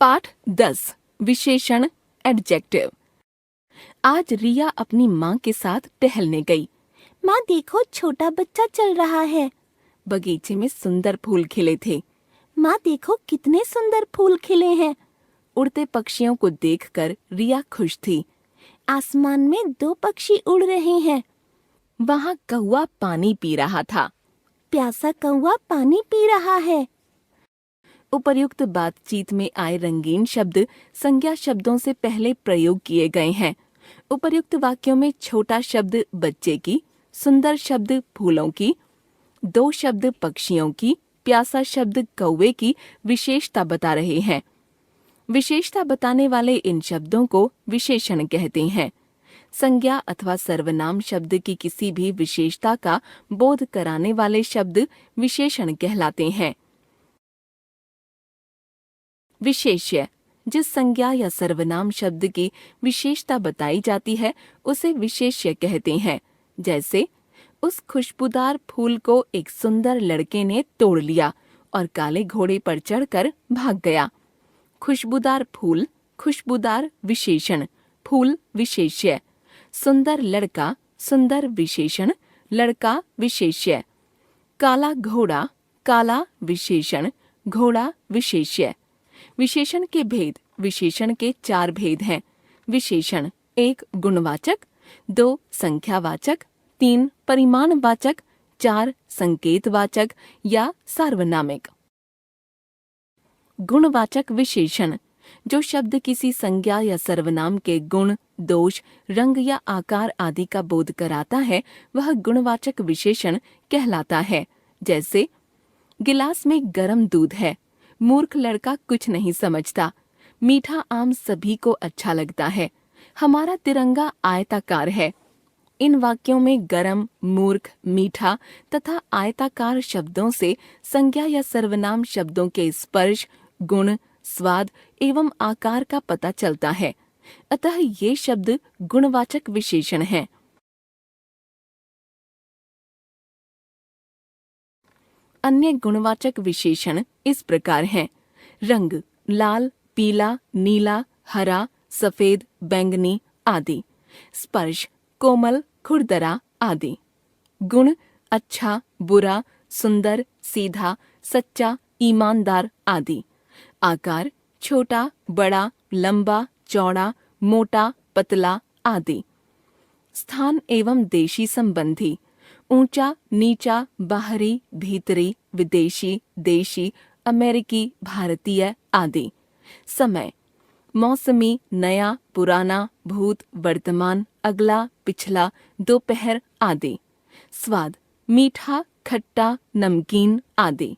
पाठ 10 विशेषण एडजेक्टिव। आज रिया अपनी माँ के साथ टहलने गई। माँ देखो, छोटा बच्चा चल रहा है। बगीचे में सुंदर फूल खिले थे। माँ देखो, कितने सुंदर फूल खिले हैं। उड़ते पक्षियों को देखकर रिया खुश थी। आसमान में 2 पक्षी उड़ रहे हैं। वहाँ कौवा पानी पी रहा था। प्यासा कौवा पानी पी रहा है। उपर्युक्त बातचीत में आए रंगीन शब्द संज्ञा शब्दों से पहले प्रयोग किए गए हैं। उपर्युक्त वाक्यों में छोटा शब्द बच्चे की, सुंदर शब्द फूलों की, 2 शब्द पक्षियों की, प्यासा शब्द कौवे की विशेषता बता रहे हैं। विशेषता बताने वाले इन शब्दों को विशेषण कहते हैं। संज्ञा अथवा सर्वनाम शब्द की किसी भी विशेषता का बोध कराने वाले शब्द विशेषण कहलाते हैं। विशेष्य, जिस संज्ञा या सर्वनाम शब्द की विशेषता बताई जाती है उसे विशेष्य कहते हैं। जैसे, उस खुशबूदार फूल को एक सुंदर लड़के ने तोड़ लिया और काले घोड़े पर चढ़कर भाग गया। खुशबूदार फूल, खुशबूदार विशेषण, फूल विशेष्य। सुंदर लड़का, सुंदर विशेषण, लड़का विशेष्य। काला घोड़ा, काला विशेषण, घोड़ा विशेष्य। विशेषण के भेद। विशेषण के 4 भेद हैं। विशेषण 1 गुणवाचक, 2 संख्यावाचक, 3 परिमाणवाचक, 4 संकेतवाचक या सार्वनामिक। गुणवाचक विशेषण, जो शब्द किसी संज्ञा या सर्वनाम के गुण, दोष, रंग या आकार आदि का बोध कराता है वह गुणवाचक विशेषण कहलाता है। जैसे, गिलास में गर्म दूध है, मूर्ख लड़का कुछ नहीं समझता, मीठा आम सभी को अच्छा लगता है, हमारा तिरंगा आयताकार है। इन वाक्यों में गरम, मूर्ख, मीठा तथा आयताकार शब्दों से संज्ञा या सर्वनाम शब्दों के स्पर्श, गुण, स्वाद एवं आकार का पता चलता है। अतः ये शब्द गुणवाचक विशेषण हैं। अन्य गुणवाचक विशेषण इस प्रकार हैं। रंग, लाल, पीला, नीला, हरा, सफेद, बैंगनी आदि। स्पर्श, कोमल, खुरदरा आदि। गुण, अच्छा, बुरा, सुंदर, सीधा, सच्चा, ईमानदार आदि। आकार, छोटा, बड़ा, लंबा, चौड़ा, मोटा, पतला आदि। स्थान एवं देशी संबंधी, ऊंचा, नीचा, बाहरी, भीतरी, विदेशी, देशी, अमेरिकी, भारतीय आदि। समय, मौसमी, नया, पुराना, भूत, वर्तमान, अगला, पिछला, दोपहर आदि। स्वाद, मीठा, खट्टा, नमकीन आदि।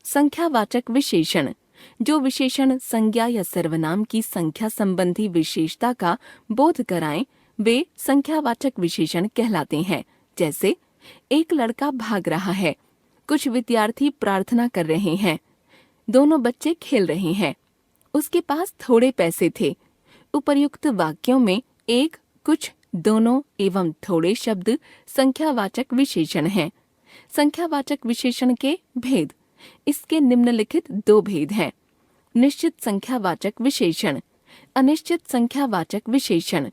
संख्यावाचक विशेषण, जो विशेषण संज्ञा या सर्वनाम की संख्या संबंधी विशेषता का बोध कराएं वे संख्यावाचक विशेषण कहलाते हैं। जैसे, एक लड़का भाग रहा है, कुछ विद्यार्थी प्रार्थना कर रहे हैं, दोनों बच्चे खेल रहे हैं, उसके पास थोड़े पैसे थे। उपर्युक्त वाक्यों में एक, कुछ, दोनों एवं थोड़े शब्द संख्यावाचक विशेषण हैं। संख्यावाचक विशेषण के भेद। इसके निम्नलिखित 2 भेद हैं। निश्चित संख्यावाचक विशेषण, अनिश्चित संख्यावाचक विशेषण।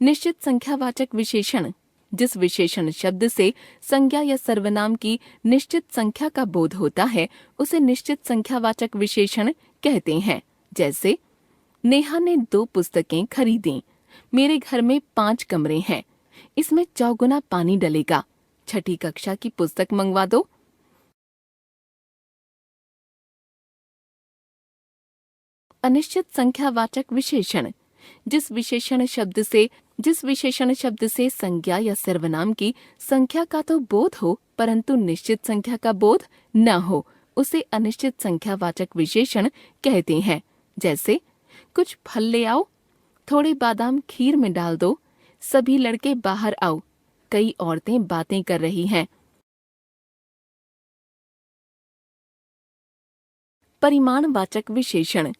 निश्चित संख्यावाचक विशेषण, जिस विशेषण शब्द से संज्ञा या सर्वनाम की निश्चित संख्या का बोध होता है उसे निश्चित संख्यावाचक विशेषण कहते हैं। जैसे, नेहा ने 2 पुस्तकें खरीदी, मेरे घर में 5 कमरे हैं, इसमें चौगुना पानी डलेगा, छठी कक्षा की पुस्तक मंगवा दो। अनिश्चित संख्यावाचक विशेषण, जिस विशेषण शब्द से संज्ञा या सर्वनाम की संख्या का तो बोध हो परंतु निश्चित संख्या का बोध न हो उसे अनिश्चित संख्यावाचक विशेषण कहते हैं। जैसे, कुछ फल ले आओ, थोड़े बादाम खीर में डाल दो, सभी लड़के बाहर आओ, कई औरतें बातें कर रही हैं। परिमाणवाचक विशेषण,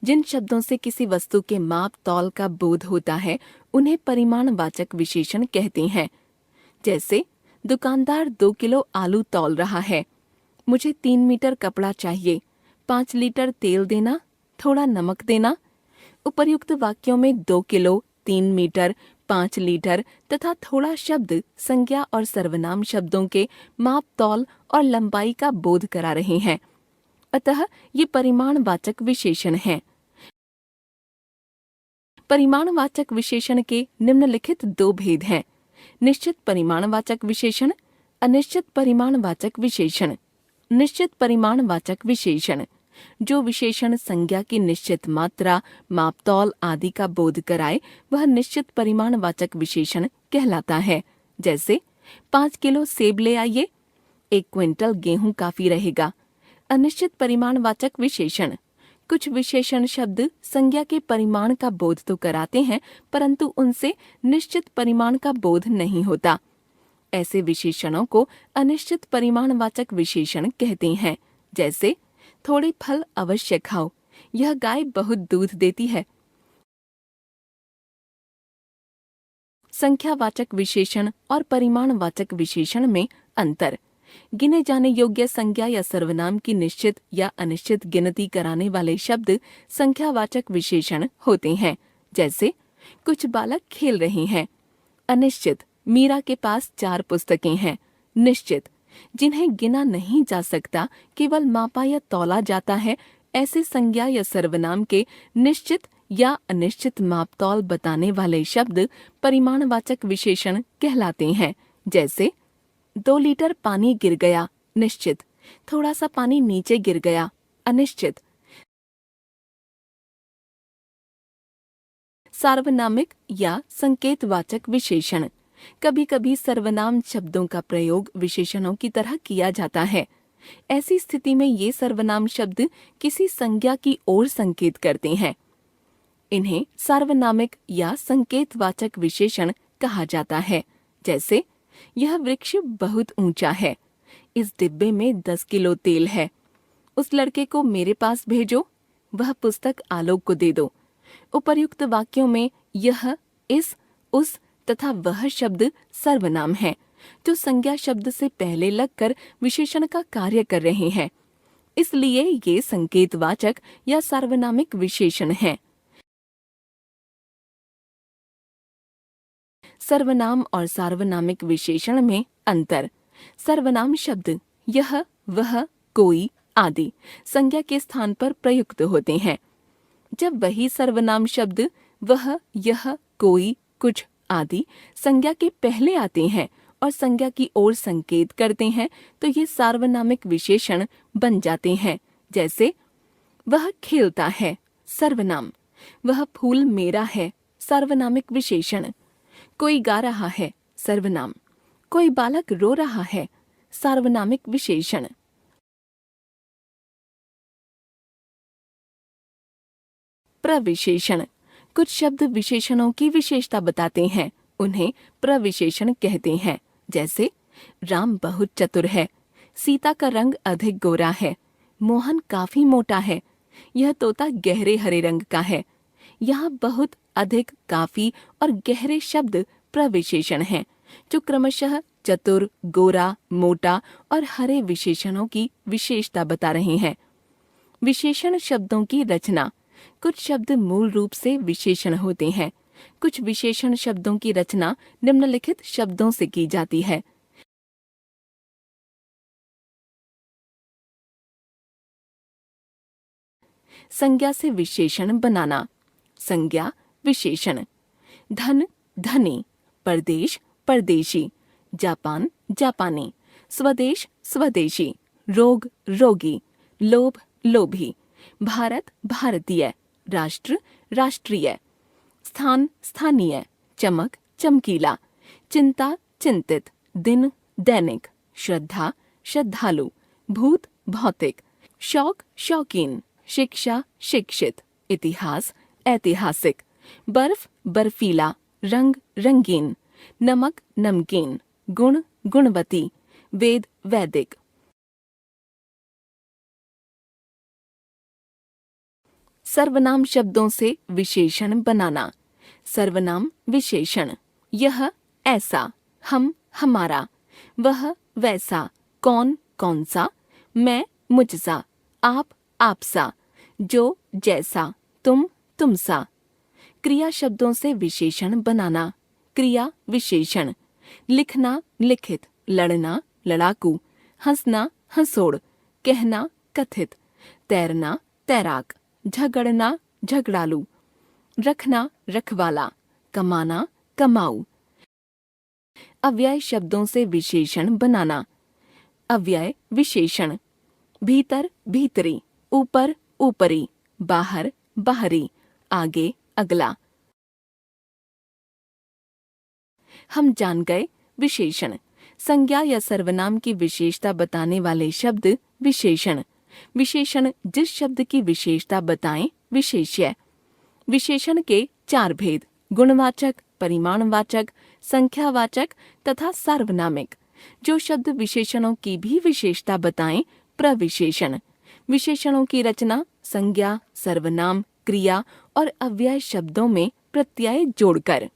जिन शब्दों से किसी वस्तु के माप तौल का बोध होता है उन्हें परिमाणवाचक विशेषण कहते हैं। जैसे, दुकानदार 2 किलो आलू तौल रहा है। मुझे 3 मीटर कपड़ा चाहिए। 5 लीटर तेल देना, थोड़ा नमक देना। उपर्युक्त वाक्यों में 2 किलो, 3 मीटर, 5 लीटर तथा थोड़ा शब्द संज्ञा और सर्वनाम शब्दों के माप, तौल और लंबाई का बोध करा रहे हैं। अतः ये परिमाणवाचक विशेषण हैं। परिमाणवाचक विशेषण के निम्नलिखित 2 भेद हैं: निश्चित परिमाणवाचक विशेषण, अनिश्चित परिमाणवाचक विशेषण। निश्चित परिमाणवाचक विशेषण जो विशेषण संज्ञा की निश्चित मात्रा, मापतौल आदि का बोध कराए वह निश्चित परिमाणवाचक विशेषण कहलाता है। जैसे 5 किलो सेब ले आइए, 1 क्विंटल गेहूं काफी रहेगा। अनिश्चित परिमाणवाचक विशेषण कुछ विशेषण शब्द संज्ञा के परिमाण का बोध तो कराते हैं, परंतु उनसे निश्चित परिमाण का बोध नहीं होता। ऐसे विशेषणों को अनिश्चित परिमाणवाचक विशेषण कहते हैं। जैसे थोड़े फल अवश्य खाओ, यह गाय बहुत दूध देती है। संख्यावाचक विशेषण और परिमाणवाचक विशेषण में अंतर। गिने जाने योग्य संज्ञा या सर्वनाम की निश्चित या अनिश्चित गिनती कराने वाले शब्द संख्यावाचक विशेषण होते हैं। जैसे कुछ बालक खेल रहे हैं। अनिश्चित, मीरा के पास 4 पुस्तकें हैं। निश्चित, जिन्हें गिना नहीं जा सकता, केवल मापा या तौला जाता है, ऐसे संज्ञा या सर्वनाम के निश्चित या अनिश्चित मापतौल बताने वाले शब्द परिमाणवाचक विशेषण कहलाते हैं। जैसे 2 लीटर पानी गिर गया, निश्चित। थोड़ा सा पानी नीचे गिर गया, अनिश्चित। सार्वनामिक या संकेतवाचक विशेषण कभी कभी सर्वनाम शब्दों का प्रयोग विशेषणों की तरह किया जाता है। ऐसी स्थिति में ये सर्वनाम शब्द किसी संज्ञा की ओर संकेत करते हैं। इन्हें सार्वनामिक या संकेतवाचक विशेषण कहा जाता है। जैसे यह वृक्ष बहुत ऊंचा है, इस डिब्बे में 10 किलो तेल है, उस लड़के को मेरे पास भेजो, वह पुस्तक आलोक को दे दो। उपर्युक्त वाक्यों में यह, इस, उस तथा वह शब्द सर्वनाम हैं, जो संज्ञा शब्द से पहले लगकर विशेषण का कार्य कर रहे हैं। इसलिए ये संकेतवाचक या सार्वनामिक विशेषण हैं। सर्वनाम और सार्वनामिक विशेषण में अंतर। सर्वनाम शब्द यह, वह, कोई आदि संज्ञा के स्थान पर प्रयुक्त होते हैं। जब वही सर्वनाम शब्द वह, यह, कोई, कुछ आदि संज्ञा के पहले आते हैं और संज्ञा की ओर संकेत करते हैं, तो ये सार्वनामिक विशेषण बन जाते हैं। जैसे वह खेलता है, सर्वनाम। वह फूल मेरा है, सार्वनामिक विशेषण। कोई गा रहा है, सर्वनाम। कोई बालक रो रहा है, सार्वनामिक विशेषण। प्रविशेषण कुछ शब्द विशेषणों की विशेषता बताते हैं, उन्हें प्रविशेषण कहते हैं। जैसे राम बहुत चतुर है, सीता का रंग अधिक गोरा है, मोहन काफी मोटा है, यह तोता गहरे हरे रंग का है। यहाँ बहुत, अधिक, काफी और गहरे शब्द प्रविशेषण हैं, जो क्रमशः चतुर, गोरा, मोटा और हरे विशेषणों की विशेषता बता रहे हैं। विशेषण शब्दों की रचना। कुछ शब्द मूल रूप से विशेषण होते हैं। कुछ विशेषण शब्दों की रचना निम्नलिखित शब्दों से की जाती है। संज्ञा से विशेषण बनाना। संज्ञा, विशेषण। धन, धनी। परदेश, परदेशी। जापान, जापानी। स्वदेश, स्वदेशी। रोग, रोगी। लोभ, लोभी। भारत, भारतीय। राष्ट्र, राष्ट्रीय। स्थान, स्थानीय। चमक, चमकीला। चिंता, चिंतित। दिन, दैनिक। श्रद्धा, श्रद्धालु। भूत, भौतिक। शौक, शौकीन। शिक्षा, शिक्षित। इतिहास, ऐतिहासिक। बर्फ, बर्फीला। रंग, रंगीन। नमक, नमकीन। गुण, गुणवती। वेद, वैदिक। सर्वनाम शब्दों से विशेषण बनाना। सर्वनाम, विशेषण। यह, ऐसा। हम, हमारा। वह वैसा, कौन कौन सा, मैं मुझसा, आप आपसा, जो जैसा, तुम तुमसा। क्रिया शब्दों से विशेषण बनाना। क्रिया विशेषण। लिखना लिखित, लड़ना लड़ाकू, हंसना हंसोड़, कहना कथित, तैरना तैराक, झगड़ना झगड़ालू, रखना रखवाला, कमाना कमाऊ। अव्यय शब्दों से विशेषण बनाना। अव्यय विशेषण। भीतर भीतरी, ऊपर ऊपरी, बाहर बाहरी, आगे अगला। हम जान गए विशेषण। संज्ञा या सर्वनाम की विशेषता बताने वाले शब्द विशेषण। विशेषण जिस शब्द की विशेषता बताएं विशेष्य। विशेषण के 4 भेद: गुणवाचक, परिमाणवाचक, संख्यावाचक तथा सार्वनामिक। जो शब्द विशेषणों की भी विशेषता बताएं प्रविशेषण। विशेषणों की रचना संज्ञा, सर्वनाम, क्रिया और अव्यय शब्दों में प्रत्यय जोड़कर।